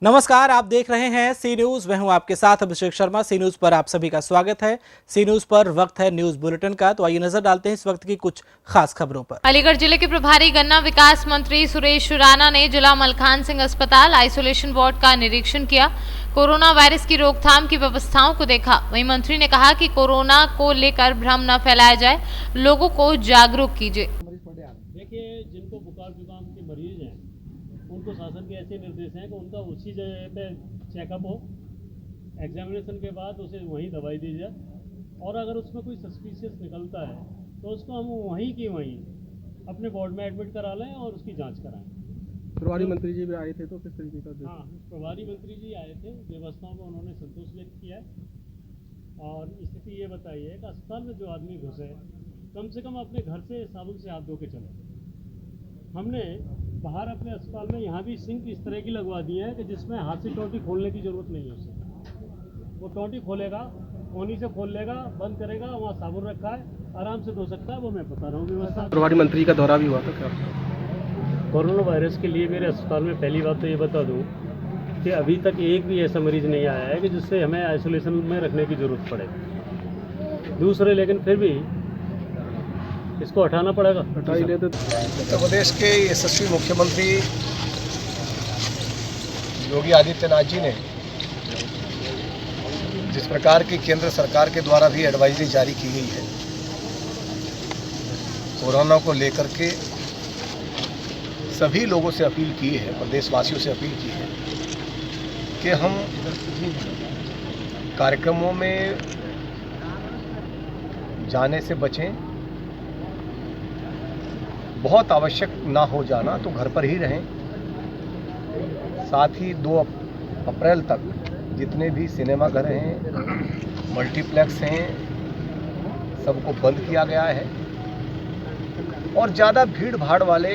नमस्कार, आप देख रहे हैं सी न्यूज। मैं हूं आपके साथ अभिषेक शर्मा। सी न्यूज पर आप सभी का स्वागत है। सी न्यूज पर वक्त है न्यूज बुलेटिन का, तो आइए नजर डालते हैं इस वक्त की कुछ खास खबरों पर। अलीगढ़ जिले के प्रभारी गन्ना विकास मंत्री सुरेश राणा ने जिला मलखान सिंह अस्पताल आइसोलेशन वार्ड का निरीक्षण किया। कोरोना वायरस की रोकथाम की व्यवस्थाओं को देखा। वहीं मंत्री ने कहा कि कोरोना को लेकर भ्रम न फैलाया जाए, लोगों को जागरूक कीजिए। देखिए, जिनको बुखार जुकाम के मरीज हैं उनको शासन के ऐसे निर्देश हैं कि उनका उसी जगह पे चेकअप हो, एग्जामिनेशन के बाद उसे वहीं दवाई दी जाए, और अगर उसमें कोई सस्पिशियस निकलता है तो उसको हम वहीं की वहीं अपने वार्ड में एडमिट करा लें और उसकी जांच कराएं। प्रभारी मंत्री जी भी आए थे, तो किस तरीके का? हाँ, प्रभारी मंत्री जी आए थे, व्यवस्थाओं को उन्होंने संतोष व्यक्त किया है और स्थिति ये बताई है कि अस्पताल में जो आदमी घुसे कम से कम अपने घर से साबुन से हाथ धो के चले। हमने बाहर अपने अस्पताल में यहाँ भी सिंक इस तरह की लगवा दी है कि जिसमें हाथ से टोंटी खोलने की जरूरत नहीं है उसे। वो टोंटी खोलेगा, कोनी से खोल लेगा, बंद करेगा, वहाँ साबुन रखा है, आराम से धो सकता है। वो मैं बता रहा हूँ व्यवस्था। प्रभारी मंत्री का दौरा भी हुआ था क्या? कोरोना वायरस के लिए मेरे अस्पताल में पहली बात तो ये बता दूँ कि अभी तक एक भी ऐसा मरीज नहीं आया है कि जिससे हमें आइसोलेशन में रखने की ज़रूरत पड़े। दूसरे लेकिन फिर भी इसको हटाना पड़ेगा। हटाई लेते। उत्तर प्रदेश के यशस्वी मुख्यमंत्री योगी आदित्यनाथ जी ने जिस प्रकार की केंद्र सरकार के द्वारा भी एडवाइजरी जारी की गई है कोरोना को लेकर के, सभी लोगों से अपील की है, प्रदेशवासियों से अपील की है कि हम कार्यक्रमों में जाने से बचें। बहुत आवश्यक ना हो जाना तो घर पर ही रहें। साथ ही 2 अप्रैल तक जितने भी सिनेमाघर हैं, मल्टीप्लेक्स हैं, सबको बंद किया गया है और ज़्यादा भीड़ भाड़ वाले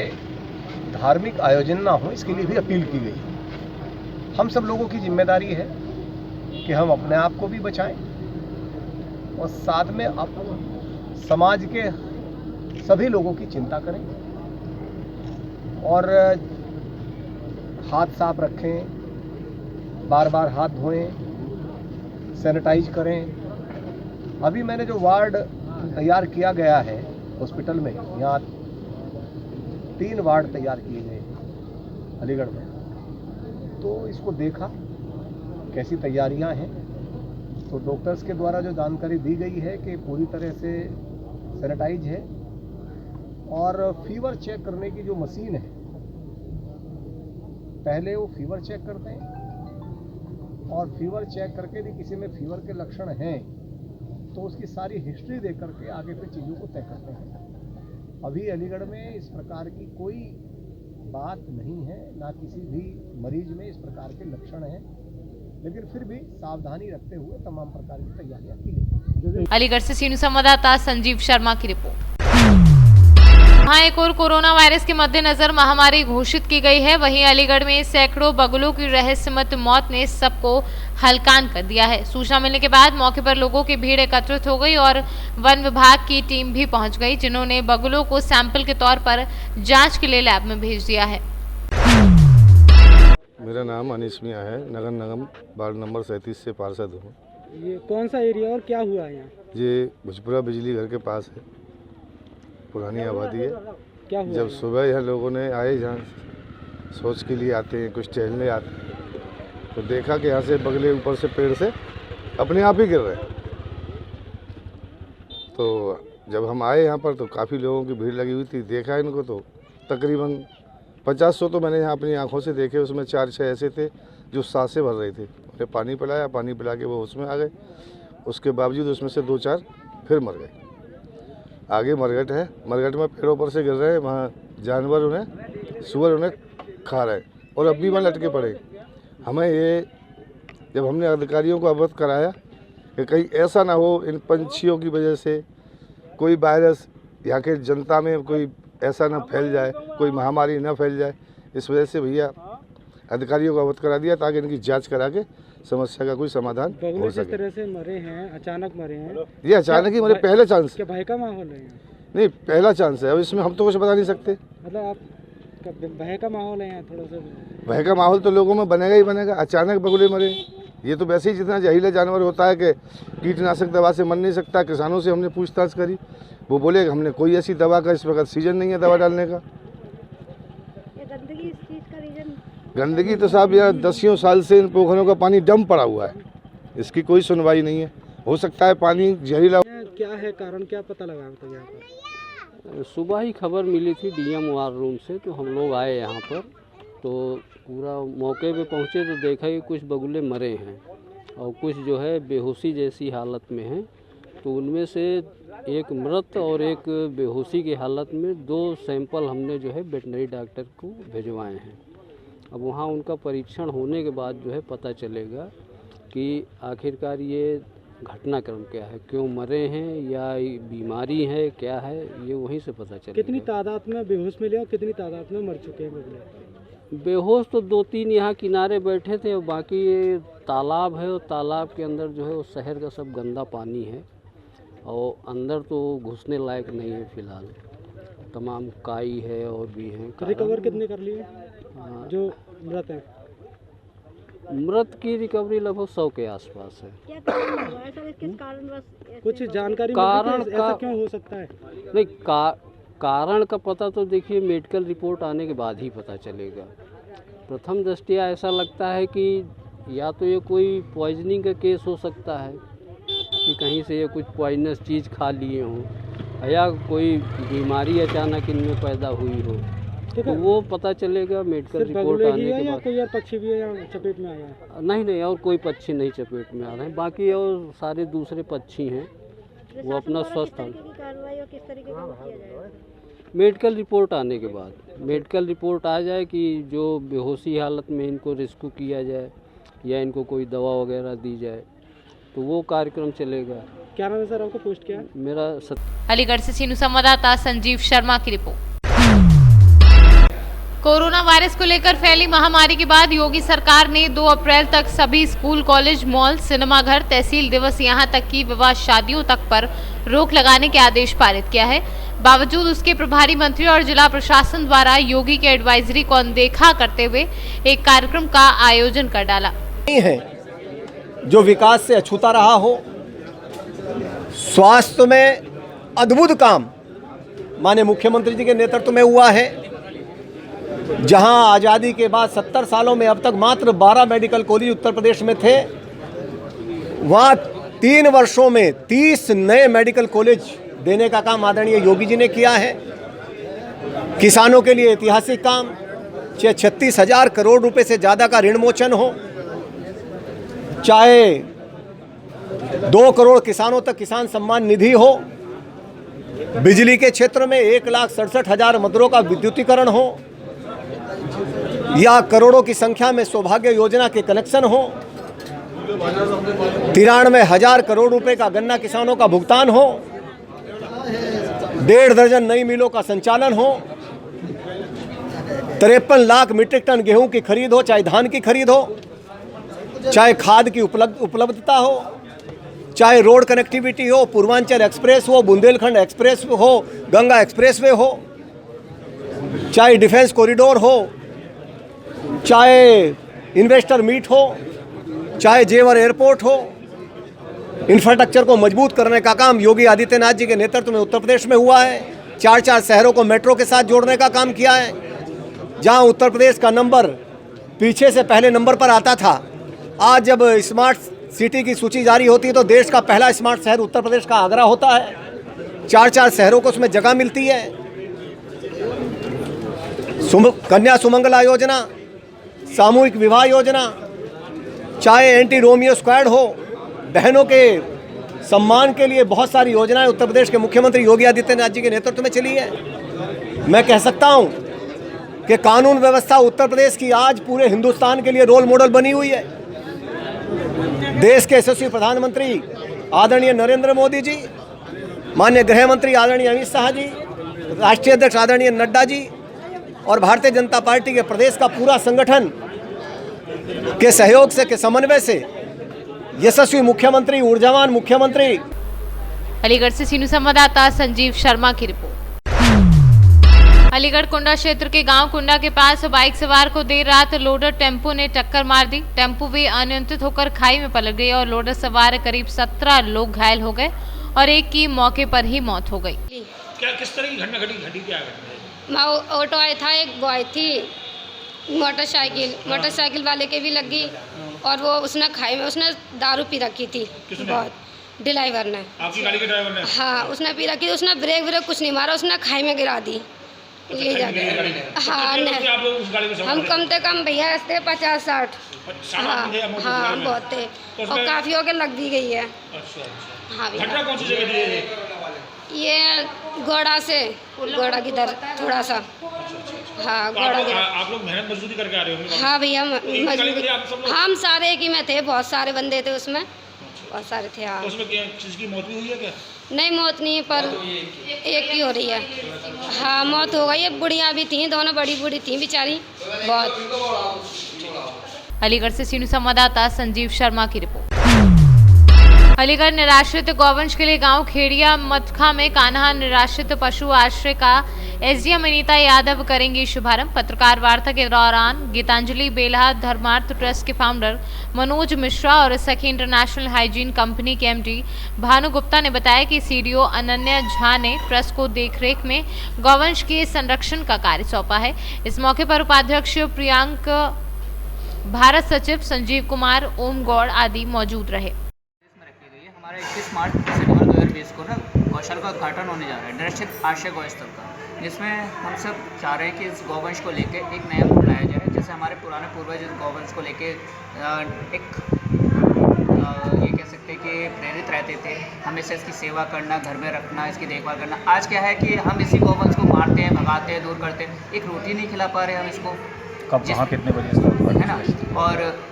धार्मिक आयोजन ना हो, इसके लिए भी अपील की गई। हम सब लोगों की जिम्मेदारी है कि हम अपने आप को भी बचाएं और साथ में समाज के सभी लोगों की चिंता करें और हाथ साफ रखें, बार बार हाथ धोएं, सैनिटाइज करें। अभी मैंने जो वार्ड तैयार किया गया है हॉस्पिटल में, यहाँ 3 वार्ड तैयार किए गए अलीगढ़ में, तो इसको देखा कैसी तैयारियां हैं। तो डॉक्टर्स के द्वारा जो जानकारी दी गई है कि पूरी तरह से सैनिटाइज है और फीवर चेक करने की जो मशीन है, पहले वो फीवर चेक करते हैं और फीवर चेक करके भी किसी में फीवर के लक्षण हैं तो उसकी सारी हिस्ट्री देख करके आगे फिर चीज़ों को तय करते हैं। अभी अलीगढ़ में इस प्रकार की कोई बात नहीं है, ना किसी भी मरीज में इस प्रकार के लक्षण हैं, लेकिन फिर भी सावधानी रखते हुए तमाम प्रकार की तैयारियां की गई। अलीगढ़ से सी न्यूज संवाददाता संजीव शर्मा की रिपोर्ट। वहाँ एक और कोरोना वायरस के मद्देनजर महामारी घोषित की गई है। वहीं अलीगढ़ में सैकड़ों बगुलों की रहस्यमय मौत ने सबको हलकान कर दिया है। सूचना मिलने के बाद मौके पर लोगों की भीड़ एकत्रित हो गई और वन विभाग की टीम भी पहुंच गई, जिन्होंने बगुलों को सैंपल के तौर पर जांच के लिए लैब में भेज दिया है। मेरा नाम अनीस मियां है, नगर निगम वार्ड नंबर 37 से पार्षद हूँ। ये कौन सा एरिया और क्या हुआ है यहाँ? ये भुजपुरा बिजली घर के पास है, पुरानी आबादी है। क्या हुआ? जब सुबह यहाँ लोगों ने आए, जहाँ सोच के लिए आते हैं, कुछ टहलने आते हैं, तो देखा कि यहाँ से बगले ऊपर से पेड़ से अपने आप ही गिर रहे हैं। तो जब हम आए यहाँ पर तो काफ़ी लोगों की भीड़ लगी हुई थी। देखा इनको तो तकरीबन 50-100 तो मैंने यहाँ अपनी आंखों से देखे। उसमें 4-6 ऐसे थे जो सांसें भर रहे थे। उन्हें पानी पिलाया, पानी पिला के वो उसमें आ गए। उसके बावजूद उसमें से 2-4 फिर मर गए। आगे मरघट है, मरघट में पेड़ों पर से गिर रहे हैं, वहाँ जानवर उन्हें, सूअर उन्हें खा रहे हैं और अब भी वहाँ लटके पड़े। हमें ये, जब हमने अधिकारियों को अवगत कराया कि कहीं ऐसा ना हो इन पंछियों की वजह से कोई वायरस यहाँ के जनता में कोई ऐसा ना फैल जाए, कोई महामारी ना फैल जाए, इस वजह से भैया अधिकारियों को अवगत करा दिया ताकि इनकी जांच करा के समस्या का कोई समाधान हो सके। जिस तरह से मरे हैं, अचानक मरे हैं, ये अचानक ही मरे, पहले चांस। क्या भय का माहौल है? नहीं, पहला चांस है, अब इसमें हम तो कुछ बता नहीं सकते। मतलब आप भय का माहौल है यहाँ थोड़ा सा? भय का माहौल तो लोगों में बनेगा ही बनेगा। अचानक बगुले मरे, ये तो वैसे ही जितना जहरीला जानवर होता है कि कीटनाशक दवा से मर नहीं सकता। किसानों से हमने पूछताछ करी, वो बोले कि हमने कोई ऐसी दवा का इस वक्त सीजन नहीं है दवा डालने का। गंदगी इस चीज़ का रीजन? गंदगी तो साहब यार 10 साल से इन पोखरों का पानी डम पड़ा हुआ है, इसकी कोई सुनवाई नहीं है। हो सकता है पानी जहरीला। क्या है कारण, क्या पता लगा तो यहाँ पर? सुबह ही खबर मिली थी डीएम वार रूम से, तो हम लोग आए यहाँ पर, तो पूरा मौके पे पहुँचे तो देखा कि कुछ बगुले मरे हैं और कुछ जो है बेहोशी जैसी हालत में हैं। तो उनमें से एक मृत और एक बेहोशी की हालत में 2 सैंपल हमने जो है वेटनरी डॉक्टर को भिजवाए हैं। अब वहाँ उनका परीक्षण होने के बाद जो है पता चलेगा कि आखिरकार ये घटनाक्रम क्या है, क्यों मरे हैं या बीमारी है क्या है, ये वहीं से पता चलेगा। कितनी तादाद में बेहोश मिले और कितनी तादाद में मर चुके हैं बगुले? बेहोश तो 2-3 यहाँ किनारे बैठे थे और बाकी ये तालाब है और तालाब के अंदर जो है वो शहर का सब गंदा पानी है और अंदर तो घुसने लायक नहीं है फिलहाल। तमाम काई है और भी हैं। रिकवर कितने कर लिए जो मृत हैं? मृत की रिकवरी लगभग 100 के आसपास है। क्या कारण हुआ है सर? किस कारणवश कुछ जानकारी कारण मिली कि ऐसा क्यों हो सकता है? नहीं, कारण का पता तो देखिए मेडिकल रिपोर्ट आने के बाद ही पता चलेगा। प्रथम दृष्टया ऐसा लगता है कि या तो ये कोई पॉइजनिंग का केस हो सकता है कि कहीं से ये कुछ पॉइजनस चीज़ खा लिए हों या कोई बीमारी अचानक इनमें पैदा हुई हो, तो वो पता चलेगा मेडिकल रिपोर्ट आने के बाद। कोई और पक्षी भी है या चपेट में आया है? नहीं, और कोई पक्षी नहीं चपेट में आ रहे हैं। बाकी और सारे दूसरे पक्षी हैं वो अपना स्वस्थ है। कार्रवाई और किस तरीके का किया जाएगा? मेडिकल रिपोर्ट आने के बाद, मेडिकल रिपोर्ट आ जाए कि जो बेहोशी हालत में इनको रेस्क्यू किया जाए या इनको कोई दवा वगैरह दी जाए, तो वो कार्यक्रम चलेगा। क्या नाम है सर आपको? पोस्ट क्या है? मेरा अलीगढ़ से सीनू संवाददाता संजीव शर्मा की रिपोर्ट। कोरोना वायरस को लेकर फैली महामारी के बाद योगी सरकार ने 2 अप्रैल तक सभी स्कूल, कॉलेज, मॉल, सिनेमाघर, तहसील दिवस यहां तक कि विवाह शादियों तक पर रोक लगाने के आदेश पारित किया है। बावजूद उसके प्रभारी मंत्री और जिला प्रशासन द्वारा योगी के एडवाइजरी को अनदेखा करते हुए एक कार्यक्रम का आयोजन कर डाला है जो विकास से अछूता रहा हो। स्वास्थ्य में अद्भुत काम माननीय मुख्यमंत्री जी के नेतृत्व में हुआ है। जहां आज़ादी के बाद 70 सालों में अब तक मात्र 12 मेडिकल कॉलेज उत्तर प्रदेश में थे, वहां 3 वर्षों में 30 नए मेडिकल कॉलेज देने का काम आदरणीय योगी जी ने किया है। किसानों के लिए ऐतिहासिक काम, 36,000 करोड़ रुपए से ज़्यादा का ऋण मोचन हो, चाहे 2 करोड़ किसानों तक किसान सम्मान निधि हो, बिजली के क्षेत्र में 1,67,000 मदरों का विद्युतीकरण हो, या करोड़ों की संख्या में सौभाग्य योजना के कनेक्शन हो, 93,000 करोड़ रुपए का गन्ना किसानों का भुगतान हो, 1.5 दर्जन नई मिलों का संचालन हो, 53 लाख मीट्रिक टन गेहूं की खरीद हो, चाहे धान की खरीद हो, चाहे खाद की उपलब्धता हो, चाहे रोड कनेक्टिविटी हो, पूर्वांचल एक्सप्रेस हो, बुंदेलखंड एक्सप्रेस हो, गंगा एक्सप्रेसवे हो, चाहे डिफेंस कॉरिडोर हो, चाहे इन्वेस्टर मीट हो, चाहे जेवर एयरपोर्ट हो, इंफ्रास्ट्रक्चर को मजबूत करने का काम योगी आदित्यनाथ जी के नेतृत्व में उत्तर प्रदेश में हुआ है। 4 शहरों को मेट्रो के साथ जोड़ने का काम किया है। जहां उत्तर प्रदेश का नंबर पीछे से पहले नंबर पर आता था, आज जब स्मार्ट सिटी की सूची जारी होती है तो देश का पहला स्मार्ट शहर उत्तर प्रदेश का आगरा होता है। 4 शहरों को उसमें जगह मिलती है। कन्या सुमंगला योजना, सामूहिक विवाह योजना, चाहे एंटी रोमियो स्क्वाड हो, बहनों के सम्मान के लिए बहुत सारी योजनाएं उत्तर प्रदेश के मुख्यमंत्री योगी आदित्यनाथ जी के नेतृत्व में चली है। मैं कह सकता हूं कि कानून व्यवस्था उत्तर प्रदेश की आज पूरे हिंदुस्तान के लिए रोल मॉडल बनी हुई है। देश के यशस्वी प्रधानमंत्री आदरणीय नरेंद्र मोदी जी, माननीय गृह मंत्री आदरणीय अमित शाह जी, राष्ट्रीय अध्यक्ष आदरणीय नड्डा जी और भारतीय जनता पार्टी के प्रदेश का पूरा संगठन के सहयोग से, के समन्वय से यशस्वी मुख्यमंत्री, ऊर्जावान मुख्यमंत्री। अलीगढ़ से सीनू संवाददाता संजीव शर्मा की रिपोर्ट। अलीगढ़ कुंडा क्षेत्र के गांव कुंडा के पास बाइक सवार को देर रात लोडर टेम्पो ने टक्कर मार दी। टेम्पो भी अनियंत्रित होकर खाई में पलट गई और लोडर सवार करीब 17 लोग घायल हो गए और एक की मौके पर ही मौत हो गई। क्या किस तरह की घटना घटी क्या घटना है? ऑटो आया था, एक बॉय थी, मोटरसाइकिल वाले के भी लगी और वो उसने खाई में उसने दारू पी रखी थी बहुत, ड्राइवर ने। आपकी गाड़ी के ड्राइवर ने? हाँ, उसने पी रखी थी, उसने ब्रेक कुछ नहीं मारा, उसने खाई में गिरा दी ले जाके। हाँ, आप लोग उस गाड़ी में सवार हम थे? कम से कम भैया थे 50-60। हाँ, बहुत थे और काफी हो के लग भी गई है। अच्छा। हाँ घटना कौन सी जगह थी ये? ये घोड़ा से घोड़ा की दर थोड़ा सा। हाँ, घोड़ा की। आप लोग मेहनत मजदूरी करके आ रहे होंगे? हाँ भैया, मजदूरी। हम सारे एक ही में थे, बहुत सारे बंदे थे उसमें, बहुत सारे थे। हाँ, तो उसमें किसी की मौत भी हुई है क्या? नहीं, मौत नहीं, पर एक की हो रही है। हाँ, मौत हो गई है। बुढ़िया भी थी, दोनों बड़ी बूढ़ी थी बेचारी बहुत। अलीगढ़ से सीनू संवाददाता संजीव शर्मा की रिपोर्ट। अलीगढ़ निराश्रित गौवंश के लिए गांव खेड़िया मटखा में कान्हा निराश्रित पशु आश्रय का एसडीएम अनीता यादव करेंगी शुभारंभ। पत्रकार वार्ता के दौरान गीतांजलि बेल्हा धर्मार्थ ट्रस्ट के फाउंडर मनोज मिश्रा और सखी इंटरनेशनल हाइजीन कंपनी के एमडी भानु गुप्ता ने बताया कि सीडीओ अनन्या झा ने ट्रस्ट को देखरेख में गौवंश के संरक्षण का कार्य सौंपा है। इस मौके पर उपाध्यक्ष प्रियांक, भारत सचिव संजीव कुमार, ओम गौड़ आदि मौजूद रहे। हमारा 21 मार्च दिसंबर 2020 को ना गौशाला का उद्घाटन होने जा रहा है, निराश्रित आश्रय गौस्थल का, जिसमें हम सब चाह रहे हैं कि इस गौवंश को लेके एक नया रूप लाया जाए। जैसे हमारे पुराने पूर्वज इस गौवंश को लेके एक ये कह सकते हैं कि प्रेरित रहते थे, हमेशा इसकी सेवा करना, घर में रखना, इसकी देखभाल करना। आज क्या है कि हम इसी गौवंश को मारते हैं, भगाते हैं, दूर करते हैं, एक रोटी नहीं खिला पा रहे हम इसको। कब, कहाँ, कितने बजे है ना? और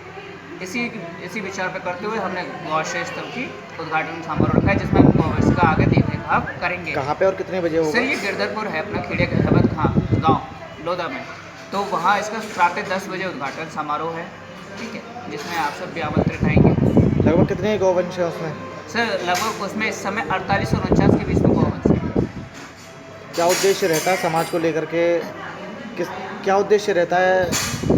इसी विचार पर करते हुए हमने गौशाला स्थल की उद्घाटन समारोह रखा है, जिसमें गौवंश का आगे देखरेख करेंगे। कहाँ पे और कितने बजे होगा? सर, ये गिरधरपुर है अपना, खेड़े के गाँव लोधा में। तो वहाँ इसका प्रातः 10 बजे उद्घाटन समारोह है, ठीक है, जिसमें आप सब भी आमंत्रित आएंगे। लगभग कितने गौवंश है उसमें? सर, लगभग उसमें इस समय 48 और 49 के बीच में गौवंश है। क्या उद्देश्य रहता है समाज को लेकर के? क्या उद्देश्य रहता है,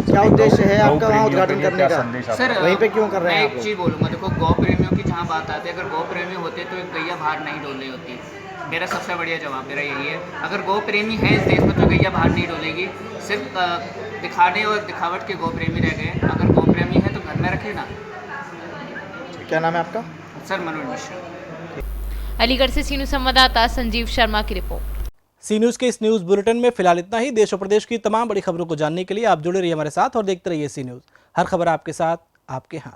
क्या उद्देश्य है आपका वहाँ उद्घाटन करने का? सर, वहीं पे क्यों कर रहे हैं मैं आप एक चीज़ बोलूँगा, देखो, गौ प्रेमियों की जहाँ बात आती है, अगर गौ प्रेमी होते तो एक गैया बाहर नहीं डोल रही होती। मेरा सबसे बढ़िया जवाब मेरा यही है, अगर गौ प्रेमी है इस देश में तो गैया बाहर नहीं डोलेगी। सिर्फ दिखाने और दिखावट के गौ प्रेमी रह गए। अगर गौ प्रेमी है तो घर में रखे ना। क्या नाम है आपका? सर, मनोज मिश्रा। अलीगढ़ से सीनू संवाददाता संजीव शर्मा की रिपोर्ट। सी न्यूज़ के इस न्यूज़ बुलेटिन में फिलहाल इतना ही। देश और प्रदेश की तमाम बड़ी खबरों को जानने के लिए आप जुड़े रहिए हमारे साथ और देखते रहिए सी न्यूज़। हर खबर आपके साथ, आपके हाथ।